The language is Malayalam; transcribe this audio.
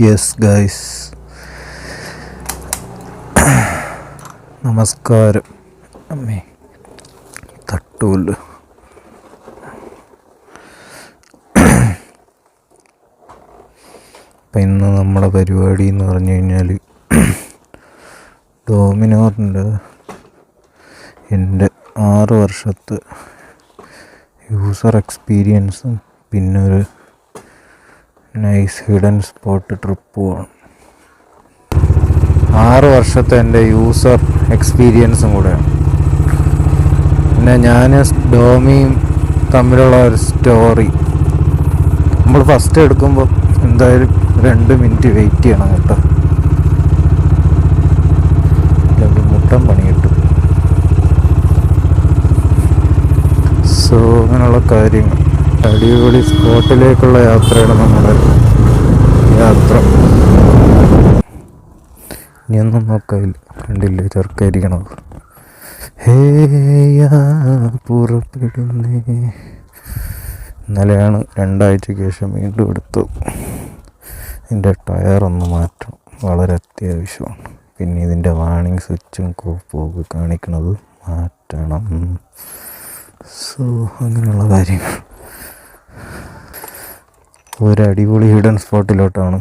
യെസ് ഗൈസ്, നമസ്കാരം. അമ്മേ തട്ടൂല്. അപ്പം ഇന്ന് നമ്മുടെ പരിപാടി എന്ന് പറഞ്ഞു കഴിഞ്ഞാൽ ഡോമിനോറിൻ്റെ എൻ്റെ 6 വർഷത്തെ യൂസർ എക്സ്പീരിയൻസും പിന്നെ ഒരു നൈസ് ഹിഡൻ സ്പോട്ട് ട്രിപ്പുമാണ്. 6 വർഷത്തെ എൻ്റെ യൂസർ എക്സ്പീരിയൻസും കൂടെയാണ്. പിന്നെ ഞാൻ ഡോമിയും തമ്മിലുള്ള ഒരു സ്റ്റോറി. നമ്മൾ ഫസ്റ്റ് എടുക്കുമ്പോൾ എന്തായാലും 2 മിനിറ്റ് വെയിറ്റ് ചെയ്യണം കേട്ടോ, അല്ലെങ്കിൽ മുട്ടം പണി കിട്ടും. സോ അങ്ങനെയുള്ള കാര്യങ്ങൾ. അടിപൊളി സ്പോട്ടിലേക്കുള്ള യാത്രയാണ് നമ്മുടെ യാത്ര. ഇനിയൊന്നും നോക്കായില്ല, കണ്ടില്ലേ ചെറുക്കായിരിക്കണത്. ഹേയാ പുറപ്പെടുന്നേ. ഇന്നലെയാണ് 2 ആഴ്ചയ്ക്ക് ശേഷം വീണ്ടും എടുത്തു. ഇതിൻ്റെ ടയറൊന്ന് മാറ്റണം, വളരെ അത്യാവശ്യമാണ്. പിന്നെ ഇതിൻ്റെ വാണിംഗ് സ്വിച്ചും കോപ്പൊക്കെ കാണിക്കണത് മാറ്റണം. സോ അങ്ങനെയുള്ള കാര്യങ്ങൾ. ഒരു അടിപൊളി ഹിഡൻ സ്പോട്ടിലോട്ടാണ്